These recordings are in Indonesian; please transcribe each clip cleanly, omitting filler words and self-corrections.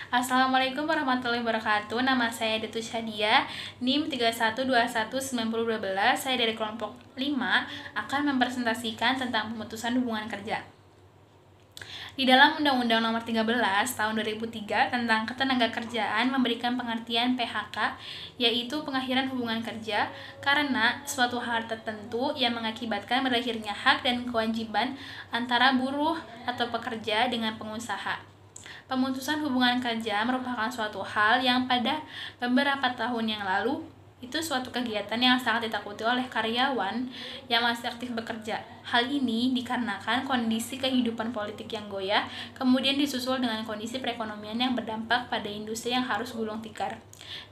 Assalamualaikum warahmatullahi wabarakatuh. Nama saya Detu Syadia, NIM 31219012. Saya dari kelompok 5 akan mempresentasikan tentang pemutusan hubungan kerja. Di dalam Undang-Undang Nomor 13 Tahun 2003 tentang Ketenagakerjaan memberikan pengertian PHK, yaitu pengakhiran hubungan kerja karena suatu hal tertentu yang mengakibatkan berakhirnya hak dan kewajiban antara buruh atau pekerja dengan pengusaha. Pemutusan hubungan kerja merupakan suatu hal yang pada beberapa tahun yang lalu itu suatu kegiatan yang sangat ditakuti oleh karyawan yang masih aktif bekerja. Hal ini dikarenakan kondisi kehidupan politik yang goyah, kemudian disusul dengan kondisi perekonomian yang berdampak pada industri yang harus gulung tikar.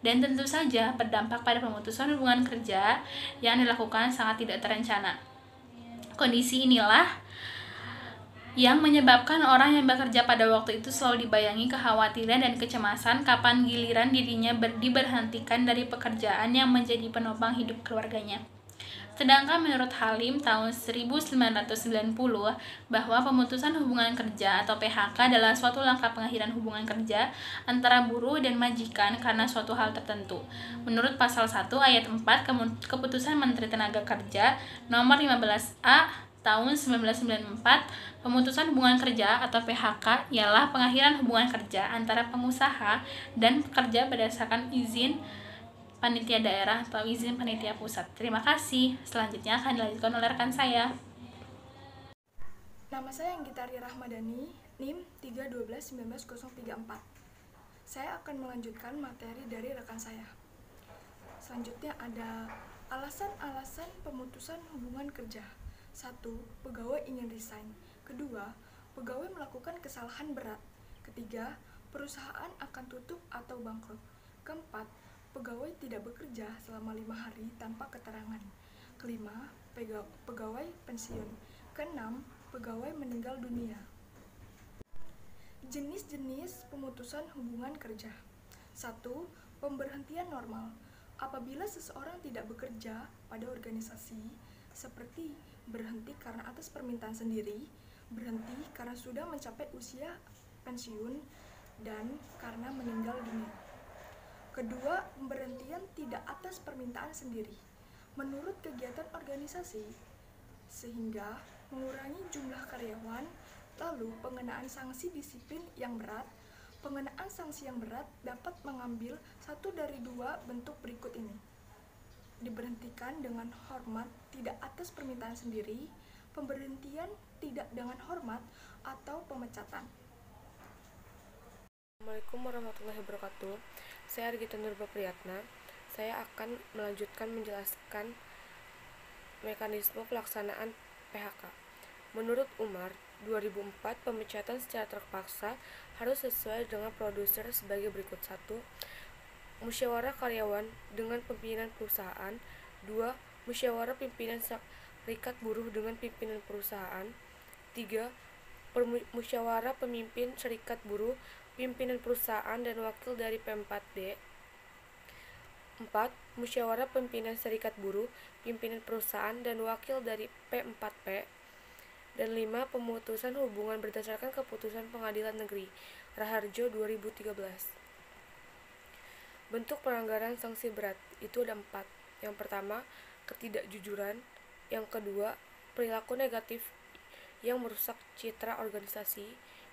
Dan tentu saja berdampak pada pemutusan hubungan kerja yang dilakukan sangat tidak terencana. Kondisi inilah yang menyebabkan orang yang bekerja pada waktu itu selalu dibayangi kekhawatiran dan kecemasan kapan giliran dirinya diberhentikan dari pekerjaan yang menjadi penopang hidup keluarganya. Sedangkan menurut Halim tahun 1990 bahwa pemutusan hubungan kerja atau PHK adalah suatu langkah pengakhiran hubungan kerja antara buruh dan majikan karena suatu hal tertentu. Menurut pasal 1 ayat 4 Keputusan Menteri Tenaga Kerja nomor 15A tahun 1994, pemutusan hubungan kerja atau PHK ialah pengakhiran hubungan kerja antara pengusaha dan pekerja berdasarkan izin panitia daerah atau izin panitia pusat. Terima kasih. Selanjutnya akan dilanjutkan oleh rekan saya. Nama saya Anggitari Rahmadani, NIM 312-19034. Saya akan melanjutkan materi dari rekan saya. Selanjutnya ada alasan-alasan pemutusan hubungan kerja. 1. Pegawai ingin resign. Kedua, pegawai melakukan kesalahan berat. Ketiga, perusahaan akan tutup atau bangkrut. Keempat, pegawai tidak bekerja selama 5 hari tanpa keterangan. Kelima, pegawai pensiun. Keenam, pegawai meninggal dunia. Jenis-jenis pemutusan hubungan kerja. 1. Pemberhentian normal. Apabila seseorang tidak bekerja pada organisasi, seperti berhenti karena atas permintaan sendiri, berhenti karena sudah mencapai usia pensiun, dan karena meninggal dunia. Kedua, pemberhentian tidak atas permintaan sendiri, menurut kegiatan organisasi, sehingga mengurangi jumlah karyawan. Lalu, pengenaan sanksi disiplin yang berat. Pengenaan sanksi yang berat dapat mengambil satu dari dua bentuk berikut ini: diberhentikan dengan hormat tidak atas permintaan sendiri, pemberhentian tidak dengan hormat, atau pemecatan. Assalamualaikum warahmatullahi wabarakatuh. Saya Argita Nurba Priyatna. Saya akan melanjutkan menjelaskan mekanisme pelaksanaan PHK. Menurut Umar, 2004 pemecatan secara terpaksa harus sesuai dengan produser sebagai berikut. 1. Musyawarah karyawan dengan pimpinan perusahaan. 2. Musyawarah pimpinan serikat buruh dengan pimpinan perusahaan. 3. Musyawarah pemimpin serikat buruh, pimpinan perusahaan dan wakil dari P4D. 4. Musyawarah pimpinan serikat buruh, pimpinan perusahaan dan wakil dari P4P. Dan 5. Pemutusan hubungan berdasarkan keputusan Pengadilan Negeri Raharjo 2013. Bentuk pelanggaran sanksi berat itu ada 4. Yang pertama, ketidakjujuran. Yang kedua, perilaku negatif yang merusak citra organisasi.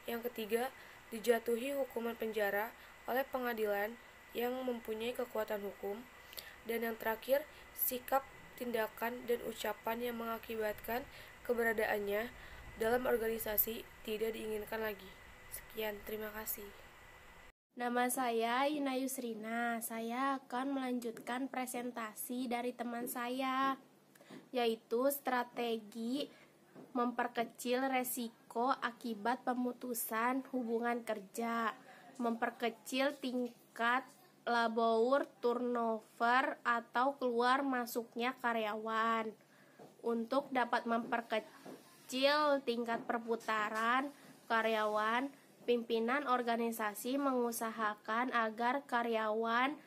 Yang ketiga, dijatuhi hukuman penjara oleh pengadilan yang mempunyai kekuatan hukum. Dan yang terakhir, sikap, tindakan, dan ucapan yang mengakibatkan keberadaannya dalam organisasi tidak diinginkan lagi. Sekian, terima kasih. Nama saya Yuna Yusrina. Saya akan melanjutkan presentasi dari teman saya, yaitu strategi memperkecil resiko akibat pemutusan hubungan kerja, memperkecil tingkat labor turnover atau keluar masuknya karyawan. Untuk dapat memperkecil tingkat perputaran karyawan, pimpinan organisasi mengusahakan agar karyawan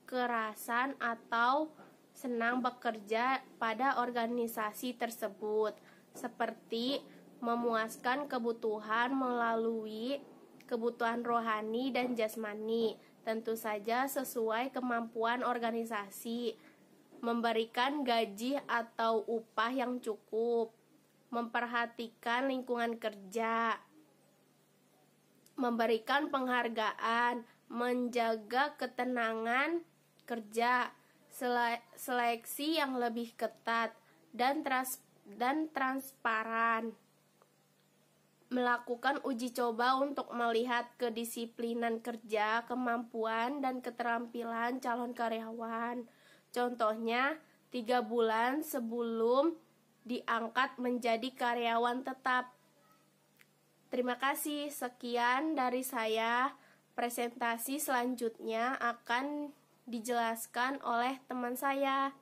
kerasan atau senang bekerja pada organisasi tersebut, seperti memuaskan kebutuhan melalui kebutuhan rohani dan jasmani, tentu saja sesuai kemampuan organisasi, memberikan gaji atau upah yang cukup, memperhatikan lingkungan kerja, memberikan penghargaan, menjaga ketenangan kerja, seleksi yang lebih ketat dan transparan, melakukan uji coba untuk melihat kedisiplinan kerja, kemampuan dan keterampilan calon karyawan. Contohnya, 3 bulan sebelum diangkat menjadi karyawan tetap. Terima kasih, sekian dari saya. Presentasi selanjutnya akan dijelaskan oleh teman saya.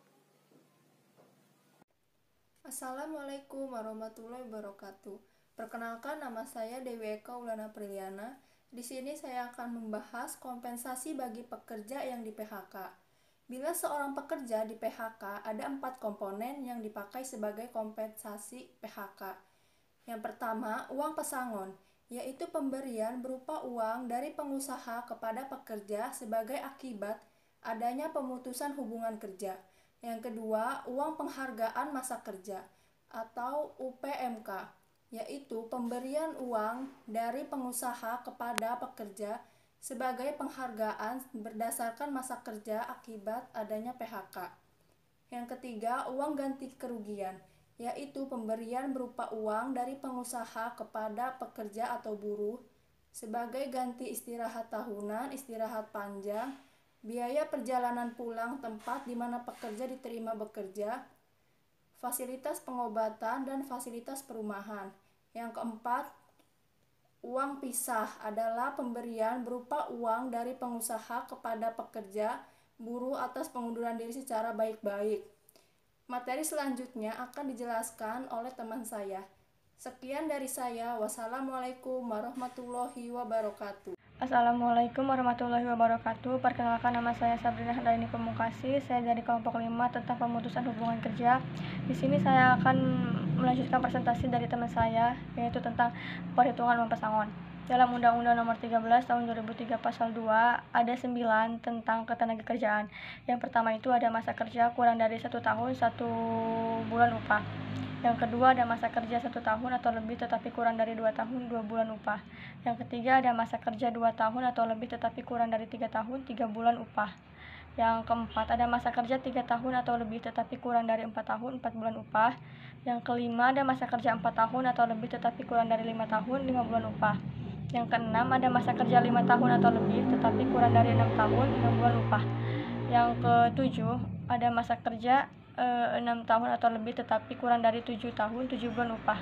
Assalamualaikum warahmatullahi wabarakatuh. Perkenalkan, nama saya Dewi Eka Ulana Priliana. Di sini saya akan membahas kompensasi bagi pekerja yang di PHK. Bila seorang pekerja di PHK, ada 4 komponen yang dipakai sebagai kompensasi PHK. Yang pertama, uang pesangon, yaitu pemberian berupa uang dari pengusaha kepada pekerja sebagai akibat adanya pemutusan hubungan kerja. Yang kedua, uang penghargaan masa kerja atau UPMK, yaitu pemberian uang dari pengusaha kepada pekerja sebagai penghargaan berdasarkan masa kerja akibat adanya PHK. Yang ketiga, uang ganti kerugian, yaitu pemberian berupa uang dari pengusaha kepada pekerja atau buruh sebagai ganti istirahat tahunan, istirahat panjang, biaya perjalanan pulang tempat di mana pekerja diterima bekerja, fasilitas pengobatan, dan fasilitas perumahan. Yang keempat, uang pisah adalah pemberian berupa uang dari pengusaha kepada pekerja, buruh atas pengunduran diri secara baik-baik. Materi selanjutnya akan dijelaskan oleh teman saya. Sekian dari saya. Wassalamualaikum warahmatullahi wabarakatuh. Assalamualaikum warahmatullahi wabarakatuh. Perkenalkan, nama saya Sabrina Handayani Pamungkasi. Saya dari kelompok 5 tentang pemutusan hubungan kerja. Di sini saya akan melanjutkan presentasi dari teman saya, yaitu tentang perhitungan uang pesangon. Dalam Undang-Undang Nomor 13 Tahun 2003 Pasal 2 ada 9 tentang ketenagakerjaan. Yang pertama itu ada masa kerja kurang dari 1 tahun 1 bulan upah. Yang kedua ada masa kerja 1 tahun atau lebih tetapi kurang dari 2 tahun 2 bulan upah. Yang ketiga ada masa kerja 2 tahun atau lebih tetapi kurang dari 3 tahun 3 bulan upah. Yang keempat ada masa kerja 3 tahun atau lebih tetapi kurang dari 4 tahun 4 bulan upah. Yang kelima ada masa kerja 4 tahun atau lebih tetapi kurang dari 5 tahun 5 bulan upah. Yang keenam ada masa kerja 5 tahun atau lebih tetapi kurang dari 6 tahun 6 bulan upah. Yang ketujuh ada masa kerja 6 tahun atau lebih tetapi kurang dari 7 tahun 7 bulan upah.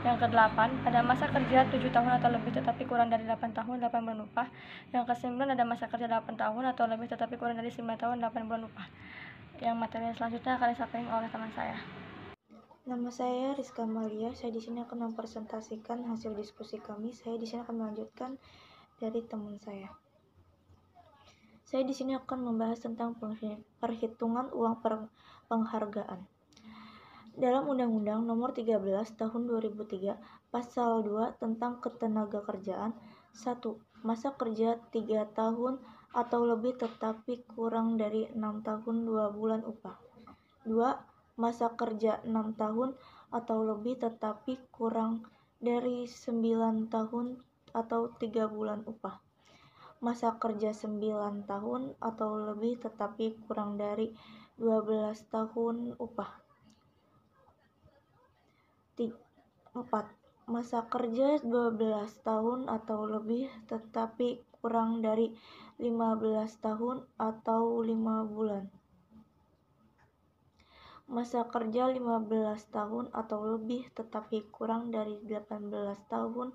Yang kedelapan ada masa kerja 7 tahun atau lebih tetapi kurang dari 8 tahun 8 bulan upah. Yang kesembilan ada masa kerja 8 tahun atau lebih tetapi kurang dari 9 tahun 8 bulan upah. Yang materi selanjutnya akan disampaikan oleh teman saya. Nama saya Rizka Malia. Saya di sini akan mempresentasikan hasil diskusi kami. Saya di sini akan melanjutkan dari teman saya. Saya di sini akan membahas tentang perhitungan uang penghargaan. Dalam Undang-Undang Nomor 13 Tahun 2003 Pasal 2 tentang ketenagakerjaan, 1. Masa kerja 3 tahun atau lebih tetapi kurang dari 6 tahun 2 bulan upah. 2. Masa kerja 6 tahun atau lebih tetapi kurang dari 9 tahun atau 3 bulan upah. Masa kerja 9 tahun atau lebih tetapi kurang dari 12 tahun upah. 4. Masa kerja 12 tahun atau lebih tetapi kurang dari 15 tahun atau 5 bulan. Masa kerja 15 tahun atau lebih tetapi kurang dari 18 tahun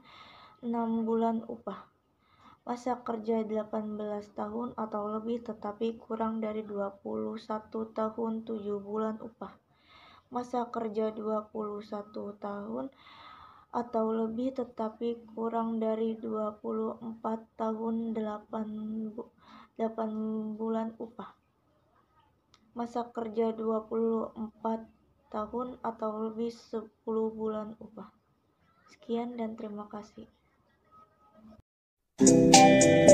6 bulan upah. Masa kerja 18 tahun atau lebih tetapi kurang dari 21 tahun 7 bulan upah. Masa kerja 21 tahun atau lebih tetapi kurang dari 24 tahun 8 bulan upah. Masa kerja 24 tahun atau lebih 10 bulan upah. Sekian dan terima kasih. Thank